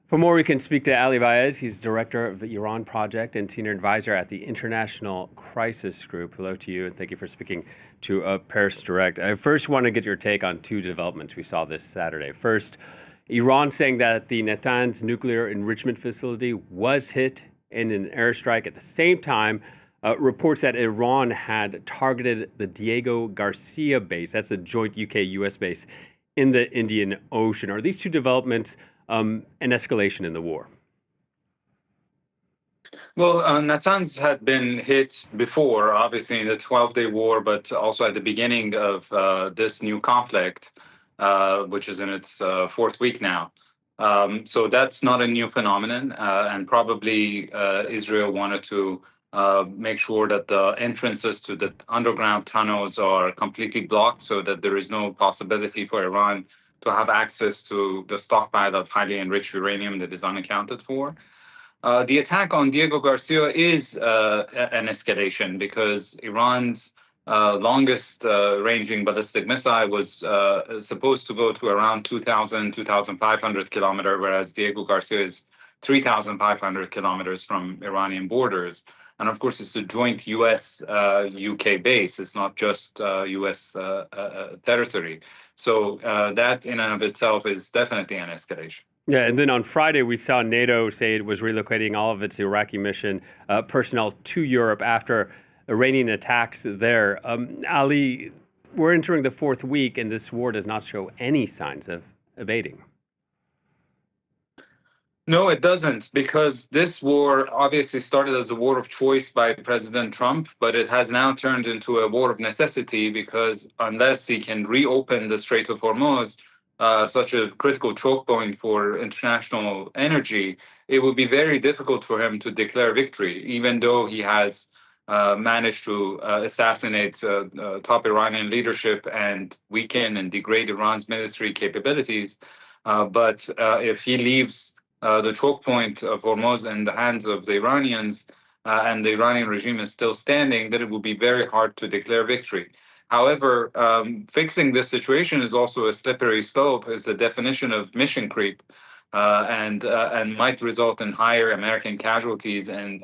For more, we can speak to Ali Vaez. He's director of the Iran Project and senior advisor at the International Crisis Group. Hello to you, and thank you for speaking to Paris Direct. I first want to get your take on two developments we saw this Saturday. First, Iran saying that the Natanz nuclear enrichment facility was hit in an airstrike. At the same time, reports that Iran had targeted the Diego Garcia base, that's the joint UK-US base, in the Indian Ocean. Are these two developments an escalation in the war? Well, Natanz had been hit before, obviously in the 12-day war, but also at the beginning of this new conflict, which is in its fourth week now. So that's not a new phenomenon, and probably Israel wanted to make sure that the entrances to the underground tunnels are completely blocked so that there is no possibility for Iran to have access to the stockpile of highly enriched uranium that is unaccounted for. The attack on Diego Garcia is an escalation because Iran's longest ranging ballistic missile was supposed to go to around 2,000, 2,500 kilometers, whereas Diego Garcia is 3,500 kilometers from Iranian borders. And of course, it's a joint US-UK base. It's not just US territory. So that in and of itself is definitely an escalation. Yeah, and then on Friday, we saw NATO say it was relocating all of its Iraqi mission personnel to Europe after Iranian attacks there. Ali, we're entering the fourth week, and this war does not show any signs of abating. No, it doesn't, because this war obviously started as a war of choice by President Trump, but it has now turned into a war of necessity because unless he can reopen the Strait of Hormuz, such a critical choke point for international energy, it would be very difficult for him to declare victory, even though he has managed to assassinate top Iranian leadership and weaken and degrade Iran's military capabilities. But if he leaves the choke point of Hormuz in the hands of the Iranians, and the Iranian regime is still standing, then it will be very hard to declare victory. However, fixing this situation is also a slippery slope, is the definition of mission creep, and might result in higher American casualties and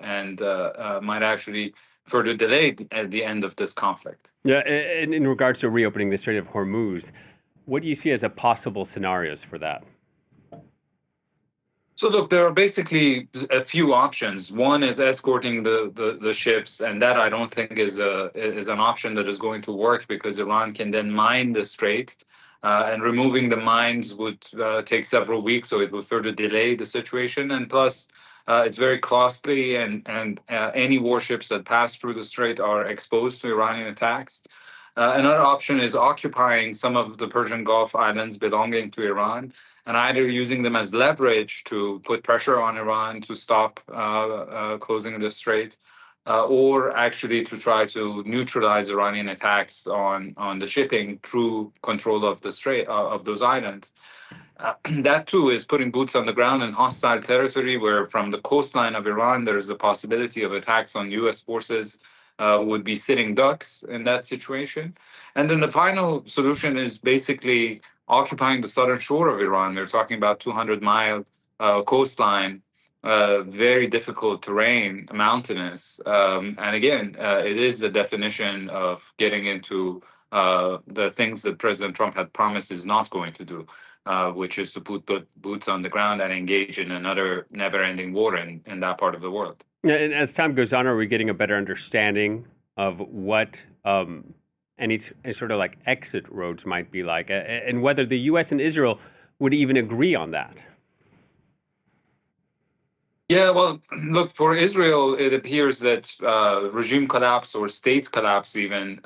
might actually further delay at the end of this conflict. Yeah, and in regards to reopening the Strait of Hormuz, what do you see as a possible scenarios for that? So look, there are basically a few options. One is escorting the ships, and that I don't think is an option that is going to work because Iran can then mine the strait, and removing the mines would take several weeks, so it would further delay the situation. And plus, it's very costly, and any warships that pass through the strait are exposed to Iranian attacks. Another option is occupying some of the Persian Gulf islands belonging to Iran, and either using them as leverage to put pressure on Iran to stop closing the strait, or actually to try to neutralize Iranian attacks on the shipping through control of the strait of those islands. That too is putting boots on the ground in hostile territory, where from the coastline of Iran there is a possibility of attacks on U.S. forces. Would be sitting ducks in that situation. And then the final solution is basically occupying the southern shore of Iran. They're talking about 200-mile coastline, very difficult terrain, mountainous. And again, it is the definition of getting into the things that President Trump had promised is not going to do, which is to put boots on the ground and engage in another never-ending war in that part of the world. Yeah, and as time goes on, are we getting a better understanding of what any sort of like exit roads might be like, and whether the U.S. and Israel would even agree on that? Yeah, well, look, for Israel, it appears that regime collapse or state collapse even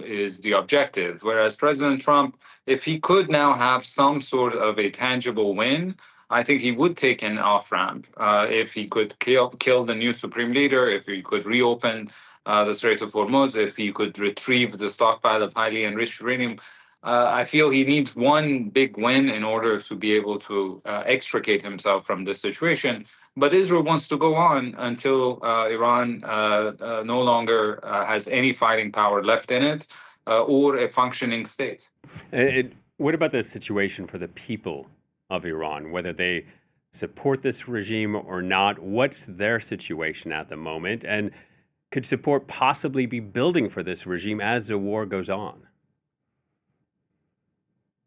is the objective. Whereas President Trump, if he could now have some sort of a tangible win, I think he would take an off-ramp. If he could kill the new supreme leader, if he could reopen the Strait of Hormuz, if he could retrieve the stockpile of highly enriched uranium, I feel he needs one big win in order to be able to extricate himself from this situation. But Israel wants to go on until Iran no longer has any fighting power left in it, or a functioning state. What about the situation for the people of Iran, whether they support this regime or not? What's their situation at the moment? And could support possibly be building for this regime as the war goes on?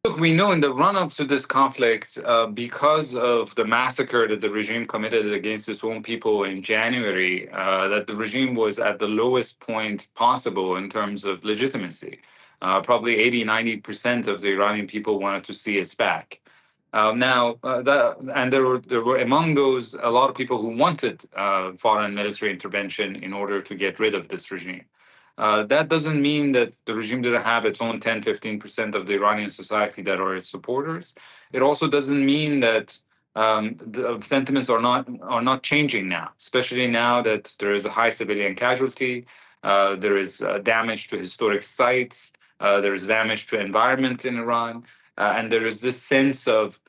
Look, we know in the run up to this conflict, because of the massacre that the regime committed against its own people in January, that the regime was at the lowest point possible in terms of legitimacy. Probably 80-90% of the Iranian people wanted to see us back. And there were among those a lot of people who wanted foreign military intervention in order to get rid of this regime. That doesn't mean that the regime didn't have its own 10-15% of the Iranian society that are its supporters. It also doesn't mean that the sentiments are not changing now, especially now that there is a high civilian casualty, there is damage to historic sites, there is damage to environment in Iran, and there is this sense of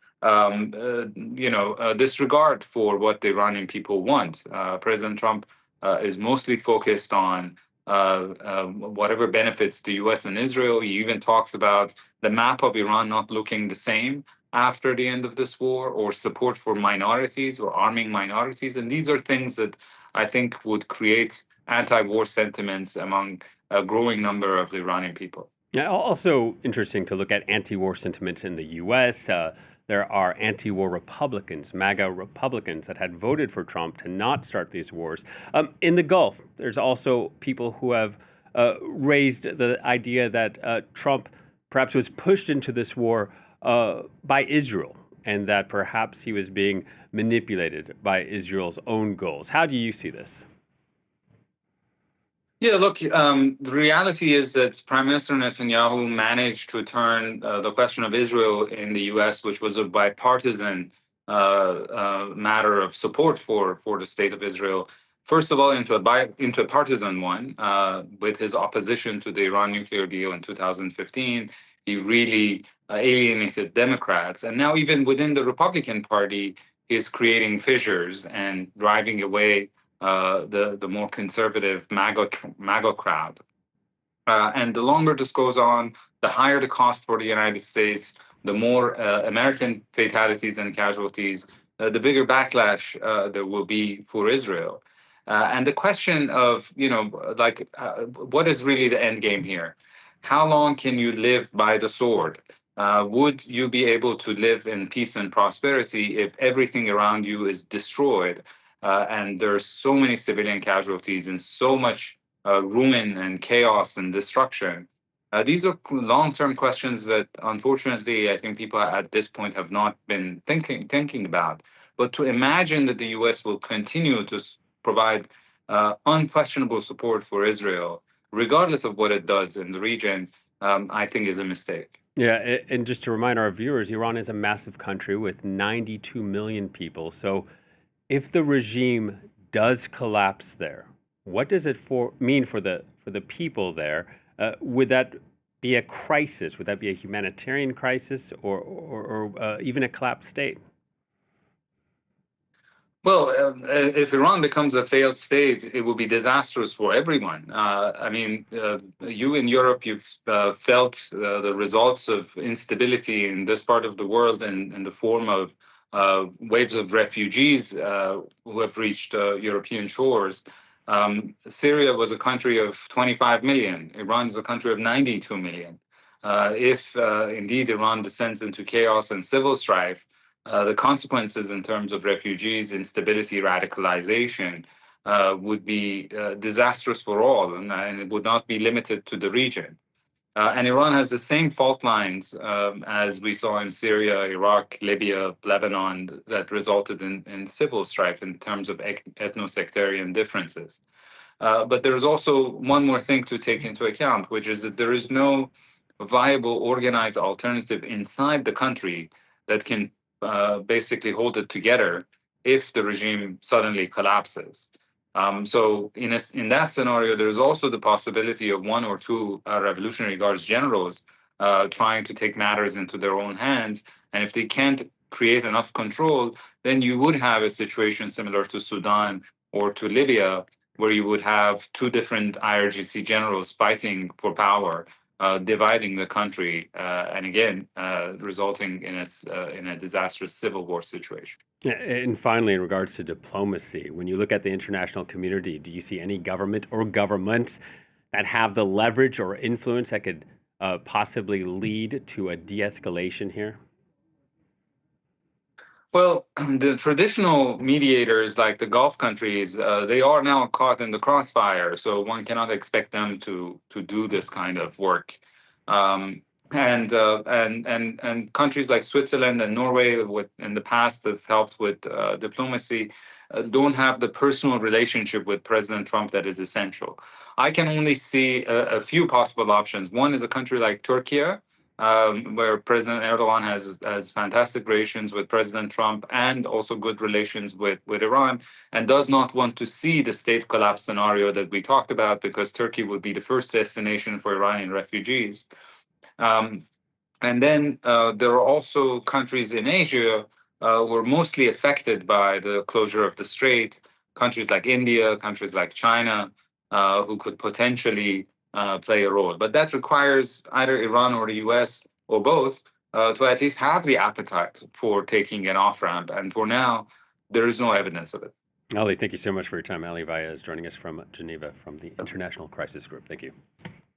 disregard for what the Iranian people want. President Trump is mostly focused on whatever benefits the US and Israel. He even talks about the map of Iran not looking the same after the end of this war, or support for minorities or arming minorities. And these are things that I think would create anti war sentiments among a growing number of the Iranian people. Yeah, also interesting to look at anti-war sentiments in the U.S. There are anti-war Republicans, MAGA Republicans, that had voted for Trump to not start these wars. In the Gulf, there's also people who have raised the idea that Trump perhaps was pushed into this war by Israel, and that perhaps he was being manipulated by Israel's own goals. How do you see this? Yeah, look, the reality is that Prime Minister Netanyahu managed to turn the question of Israel in the U.S., which was a bipartisan matter of support for the state of Israel, first of all, into a partisan one, with his opposition to the Iran nuclear deal in 2015. He really alienated Democrats. And now, even within the Republican Party, he's creating fissures and driving away the more conservative MAGA crowd. And the longer this goes on, the higher the cost for the United States, the more American fatalities and casualties, the bigger backlash there will be for Israel. And the question of, what is really the end game here? How long can you live by the sword? Would you be able to live in peace and prosperity if everything around you is destroyed? And there's so many civilian casualties and so much ruin and chaos and destruction. These are long-term questions that, unfortunately, I think people at this point have not been thinking about. But to imagine that the U.S. will continue to provide unquestionable support for Israel, regardless of what it does in the region, I think is a mistake. Yeah, and just to remind our viewers, Iran is a massive country with 92 million people. So if the regime does collapse there, what does it mean for the people there? Would that be a crisis? Would that be a humanitarian crisis, or even a collapsed state? Well, if Iran becomes a failed state, it will be disastrous for everyone. You in Europe, you've felt the results of instability in this part of the world in the form of waves of refugees who have reached European shores. Syria was a country of 25 million. Iran is a country of 92 million. If indeed Iran descends into chaos and civil strife, the consequences in terms of refugees, instability, radicalization would be disastrous for all, and it would not be limited to the region. And Iran has the same fault lines as we saw in Syria, Iraq, Libya, Lebanon, that resulted in civil strife in terms of ethno-sectarian differences. But there's also one more thing to take into account, which is that there is no viable, organized alternative inside the country that can basically hold it together if the regime suddenly collapses. So in that scenario, there's also the possibility of one or two Revolutionary Guards generals trying to take matters into their own hands. And if they can't create enough control, then you would have a situation similar to Sudan or to Libya, where you would have two different IRGC generals fighting for power, dividing the country, and again, resulting in a disastrous civil war situation. And finally, in regards to diplomacy, when you look at the international community, do you see any government or governments that have the leverage or influence that could possibly lead to a de-escalation here? Well, the traditional mediators, like the Gulf countries, they are now caught in the crossfire, so one cannot expect them to do this kind of work. Um, and countries like Switzerland and Norway, with in the past have helped with diplomacy, don't have the personal relationship with President Trump that is essential. I can only see a few possible options. One is a country like Turkey, where President Erdogan has fantastic relations with President Trump and also good relations with Iran, and does not want to see the state collapse scenario that we talked about, because Turkey would be the first destination for Iranian refugees. Um, and then there are also countries in Asia who are mostly affected by the closure of the strait, countries like India, countries like China, who could potentially play a role. But that requires either Iran or the US or both to at least have the appetite for taking an off ramp. And for now, there is no evidence of it. Ali, thank you so much for your time. Ali Vaez joining us from Geneva from the International Crisis Group. Thank you.